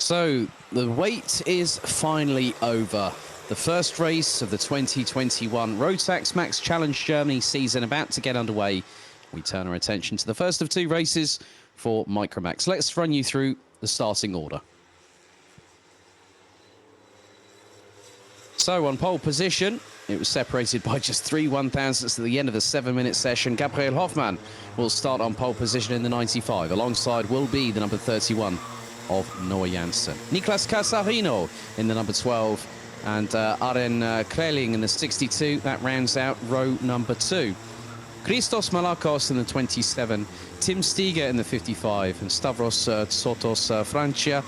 So the wait is finally over. The first race of the 2021 Rotax Max Challenge Germany season about to get underway. We turn our attention to the first of two races for Micromax. Let's run you through the starting order. So on pole position, it was separated by just 3 1,000ths at the end of the 7-minute session. Gabriel Hoffmann will start on pole position in the 95. Alongside will be the number 31 of Noah Janssen. Niklas Casarino in the number 12 and Aren Kreling in the 62. That rounds out row number 2. Christos Malakos in the 27, Tim Steger in the 55 and Stavros Tsotos Francia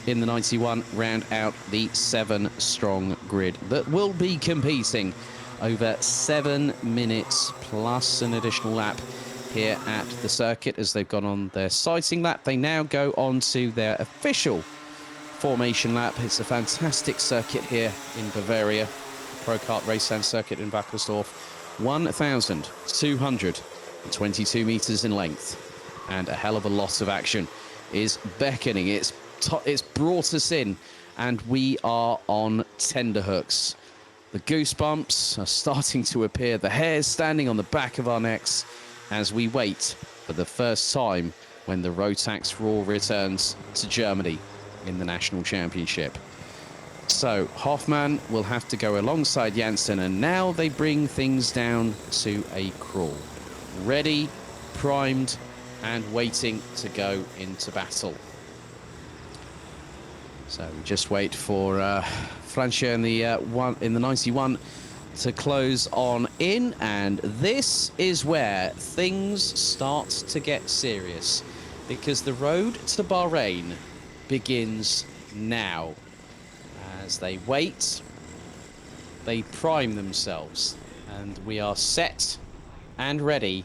in the 91 round out the 7-strong grid that will be competing over 7 minutes plus an additional lap here at the circuit. As they've gone on their sighting lap, they now go on to their official formation lap. It's a fantastic circuit here in Bavaria, Pro Kart Raceland circuit in Wackersdorf. 1,222 meters in length, and a hell of a lot of action is beckoning. It's brought us in, and we are on tenterhooks. The goosebumps are starting to appear, the hairs standing on the back of our necks as we wait for the first time when the Rotax Raw returns to Germany in the National Championship. So Hoffmann will have to go alongside Janssen, and now they bring things down to a crawl. Ready, primed, and waiting to go into battle. So we just wait for Francia in the 91 to close on in, and this is where things start to get serious, because the road to Bahrain begins now. As they wait, they prime themselves, and we are set and ready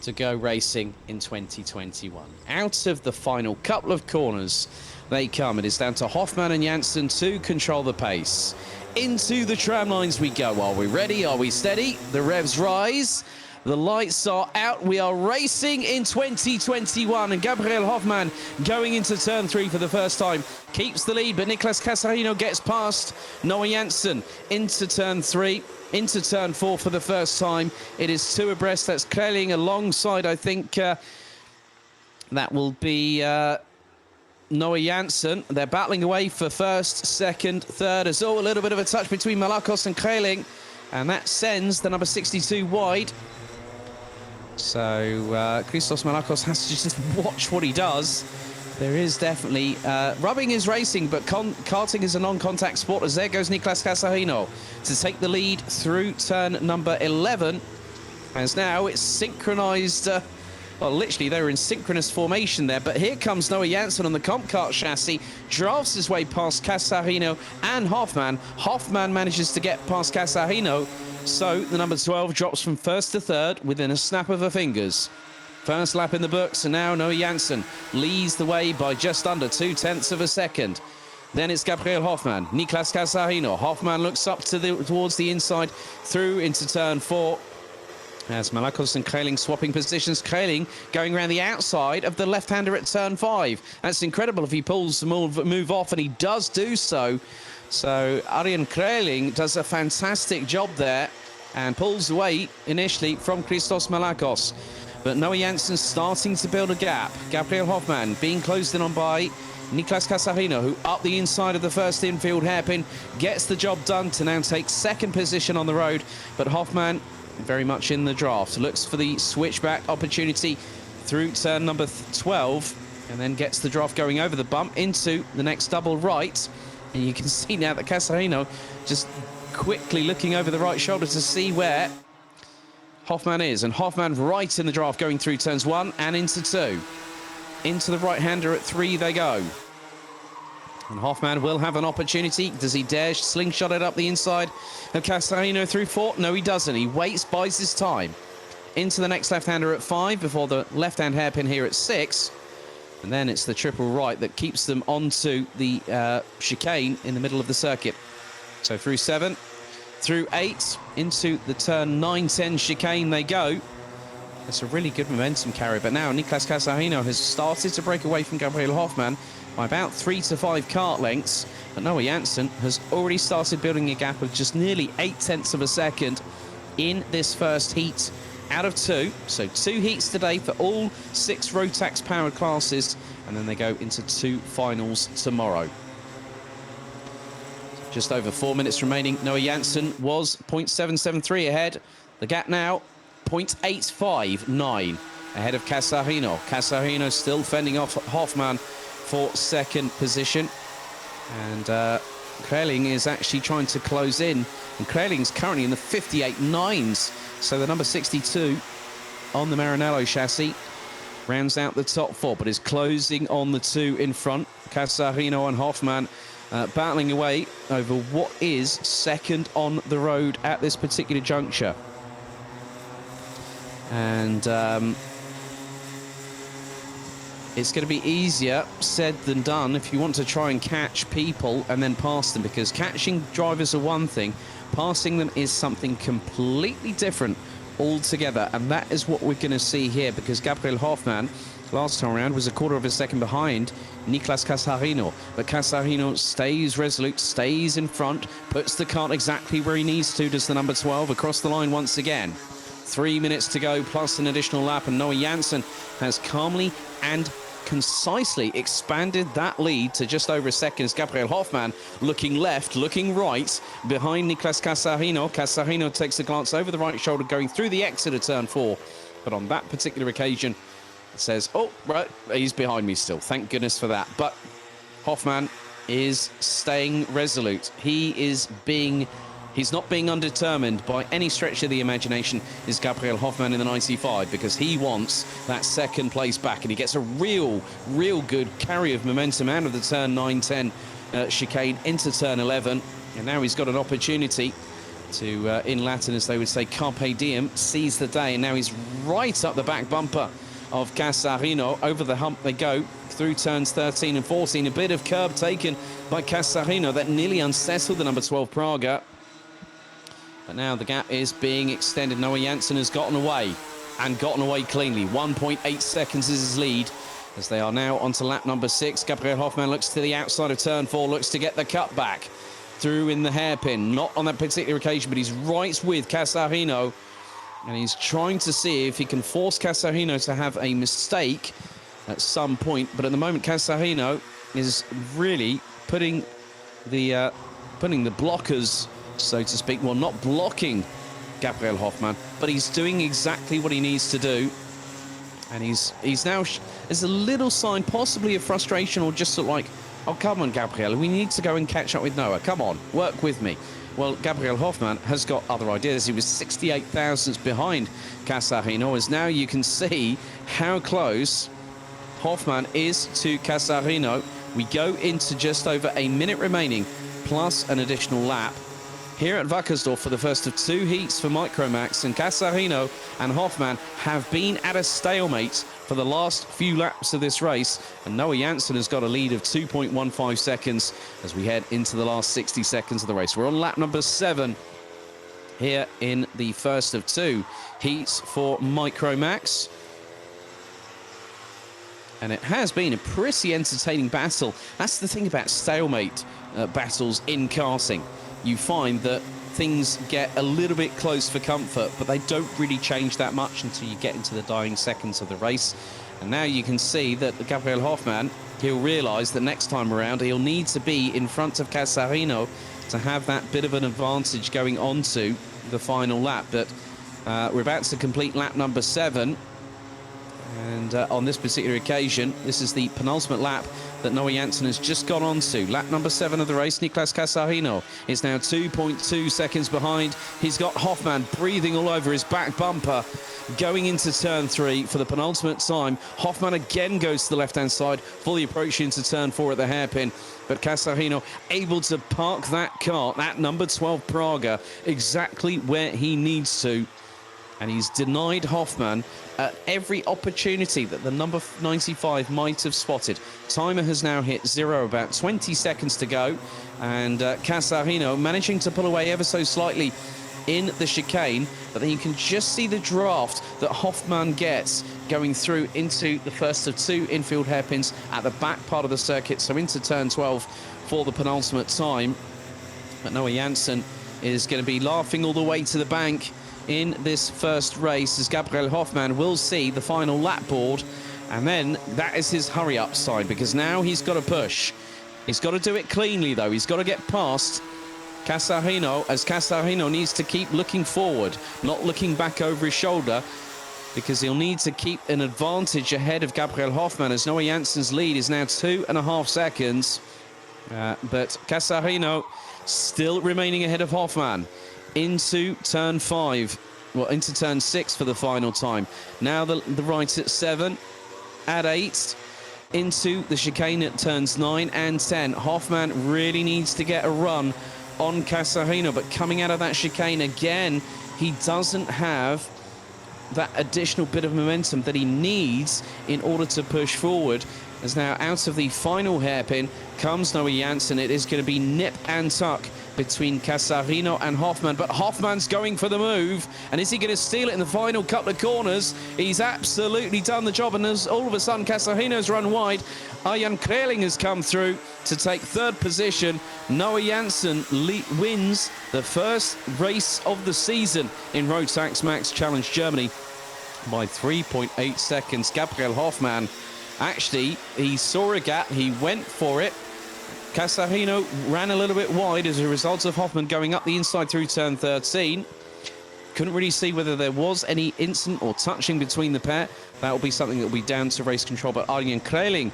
to go racing in 2021. Out of the final couple of corners they come. It is down to Hoffmann and Janssen to control the pace. Into the tram lines we go. Are we ready? Are we steady? The revs rise. The lights are out. We are racing in 2021, and Gabriel Hoffmann going into turn 3 for the first time keeps the lead, but Niklas Casarino gets past Noah Janssen into turn 3, into turn 4 for the first time. It is 2 abreast. That's Kreling alongside, I think, that will be Noah Janssen. They're battling away for first, second, third. There's a little bit of a touch between Malakos and Kreling, and that sends the number 62 wide. So Christos Malakos has to just watch what he does. There is definitely rubbing is racing, but karting is a non-contact sport, as there goes Niklas Casarino to take the lead through turn number 11. As now it's synchronized, well, literally they were in synchronous formation there, but here comes Noah Janssen on the comp kart chassis, drafts his way past Casarino and Hoffmann. Hoffmann manages to get past Casarino, so the number 12 drops from first to third within a snap of her fingers. First lap in the books, and now Noah Janssen leads the way by just under 0.2 of a second. Then it's Gabriel Hoffmann, Niklas Casarino. Hoffmann looks up towards the inside, through into turn 4. As Malakos and Kreling swapping positions. Kreling going around the outside of the left-hander at turn 5. That's incredible if he pulls the move off, and he does do so. So Arjen Kreling does a fantastic job there and pulls away initially from Christos Malakos. But Noah Janssen starting to build a gap. Gabriel Hoffmann being closed in on by Niklas Casarino, who up the inside of the first infield hairpin gets the job done to now take second position on the road. But Hoffmann very much in the draft, looks for the switchback opportunity through turn number 12, and then gets the draft going over the bump into the next double right. And you can see now that Casarino just quickly looking over the right shoulder to see where Hoffmann is, and Hoffmann right in the draft going through turns 1 and into 2. Into the right-hander at 3 they go. And Hoffmann will have an opportunity. Does he dare slingshot it up the inside of Casarino through 4? No, he doesn't. He waits, buys his time. Into the next left-hander at 5 before the left-hand hairpin here at 6. And then it's the triple right that keeps them onto the chicane in the middle of the circuit. So through 7, through 8, into the turn 9-10 chicane they go. It's a really good momentum carry, but now Nicolas Casarino has started to break away from Gabriel Hoffmann by about 3 to 5 kart lengths, but Noah Janssen has already started building a gap of just nearly 0.8 of a second in this first heat out of 2. So 2 heats today for all 6 Rotax powered classes, and then they go into 2 finals tomorrow. Just over 4 minutes remaining. Noah Janssen was 0.773 ahead. The gap now 0.859 ahead of Casarino. Casarino still fending off Hoffmann for second position. And Kreling is actually trying to close in. And Kreling's currently in the 58.9s. So the number 62 on the Maranello chassis rounds out the top 4, but is closing on the 2 in front. Casarino and Hoffmann battling away over what is second on the road at this particular juncture. And it's going to be easier said than done if you want to try and catch people and then pass them, because catching drivers are one thing, passing them is something completely different altogether. And that is what we're going to see here, because Gabriel Hoffmann last time around was a quarter of a second behind Nicolas Casarino, but Casarino stays resolute, stays in front, puts the kart exactly where he needs to, does the number 12 across the line once again. 3 minutes to go plus an additional lap, and Noah Janssen has calmly and concisely expanded that lead to just over a second as Gabriel Hoffmann looking left, looking right behind Nicolas Casarino. Casarino takes a glance over the right shoulder going through the exit of turn 4, but on that particular occasion says, oh, right, he's behind me still. Thank goodness for that. But Hoffmann is staying resolute. He's not being undetermined by any stretch of the imagination, is Gabriel Hoffmann in the 95, because he wants that second place back, and he gets a real good carry of momentum out of the turn 9-10 chicane into turn 11, and now he's got an opportunity to, in Latin, as they would say, carpe diem, seize the day, and now he's right up the back bumper of Casarino. Over the hump they go through turns 13 and 14. A bit of curb taken by Casarino that nearly unsettled the number 12 Praga. But now the gap is being extended. Noah Janssen has gotten away, and gotten away cleanly. 1.8 seconds is his lead, as they are now onto lap number 6. Gabriel Hoffmann looks to the outside of turn 4, looks to get the cut back through in the hairpin. Not on that particular occasion, but he's right with Casarino, and he's trying to see if he can force Casarino to have a mistake at some point. But at the moment, Casarino is really putting the blockers, so to speak, well, not blocking Gabriel Hoffmann, but he's doing exactly what he needs to do. And he's now, there's a little sign possibly of frustration, or just sort of like, oh, come on, Gabriel, we need to go and catch up with Noah. Come on, work with me. Well, Gabriel Hoffmann has got other ideas. He was 68 thousandths behind Casarino, as now you can see how close Hoffmann is to Casarino. We go into just over a minute remaining, plus an additional lap here at Wackersdorf for the first of 2 heats for Micromax, and Casarino and Hoffmann have been at a stalemate for the last few laps of this race, and Noah Janssen has got a lead of 2.15 seconds as we head into the last 60 seconds of the race. We're on lap number 7 here in the first of 2 heats for Micromax. And it has been a pretty entertaining battle. That's the thing about stalemate battles in karting. You find that things get a little bit close for comfort, but they don't really change that much until you get into the dying seconds of the race. And now you can see that Gabriel Hoffmann, he'll realise that next time around he'll need to be in front of Casarino to have that bit of an advantage going on to the final lap. But we're about to complete lap number 7. And on this particular occasion, this is the penultimate lap that Noah Janssen has just gone on to. Lap number 7 of the race. Nicolas Casarino is now 2.2 seconds behind. He's got Hoffmann breathing all over his back bumper going into turn 3 for the penultimate time. Hoffmann again goes to the left-hand side, fully approaching into turn 4 at the hairpin. But Casarino able to park that kart, that number 12 Praga, exactly where he needs to. And he's denied Hoffmann at every opportunity that the number 95 might have spotted. Timer has now hit 0, about 20 seconds to go. And Casarino managing to pull away ever so slightly in the chicane, but then you can just see the draft that Hoffmann gets going through into the first of two infield hairpins at the back part of the circuit, so into turn 12 for the penultimate time. But Noah Janssen is going to be laughing all the way to the bank in this first race, as Gabriel Hoffmann will see the final lap board, and then that is his hurry-up sign, because now he's got to push. He's got to do it cleanly, though. He's got to get past Casarino, as Casarino needs to keep looking forward, not looking back over his shoulder, because he'll need to keep an advantage ahead of Gabriel Hoffmann, as Noah Janssen's lead is now 2.5 seconds. But Casarino still remaining ahead of Hoffmann into turn 5, well, into turn 6 for the final time. Now the right at 7, at 8, into the chicane at turns 9 and 10. Hoffmann really needs to get a run on Casarino, but coming out of that chicane again, he doesn't have that additional bit of momentum that he needs in order to push forward. As now out of the final hairpin comes Noah Janssen. It is going to be nip and tuck between Casarino and Hoffmann, but Hoffmann's going for the move, and is he going to steal it in the final couple of corners? He's absolutely done the job, and as all of a sudden Casarino's run wide, Arjan Kreling has come through to take third position. Noah Janssen wins the first race of the season in Rotax Max Challenge Germany by 3.8 seconds. Gabriel Hoffmann, actually, he saw a gap, he went for it. Casarino ran a little bit wide as a result of Hoffmann going up the inside through turn 13. Couldn't really see whether there was any incident or touching between the pair. That will be something that will be down to race control. But Arjan Kreling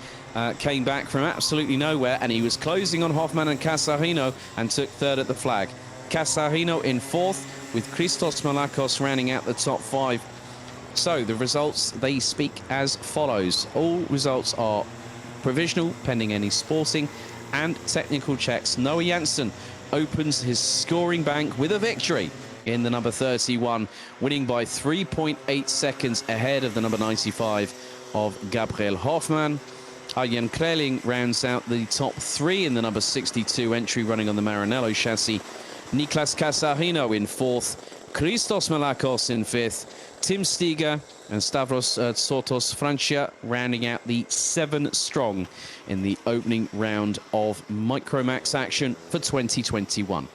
came back from absolutely nowhere, and he was closing on Hoffmann and Casarino and took third at the flag. Casarino in fourth, with Christos Malakos rounding out the top 5. So the results, they speak as follows. All results are provisional, pending any sporting and technical checks. Noah Janssen opens his scoring bank with a victory in the number 31, winning by 3.8 seconds ahead of the number 95 of Gabriel Hoffmann. Arjan Kreling rounds out the top 3 in the number 62 entry, running on the Maranello chassis. Niklas Casarino in 4th, Christos Malakos in 5th, Tim Stiger and Stavros Tsortos Francia rounding out the 7 strong in the opening round of Micromax action for 2021.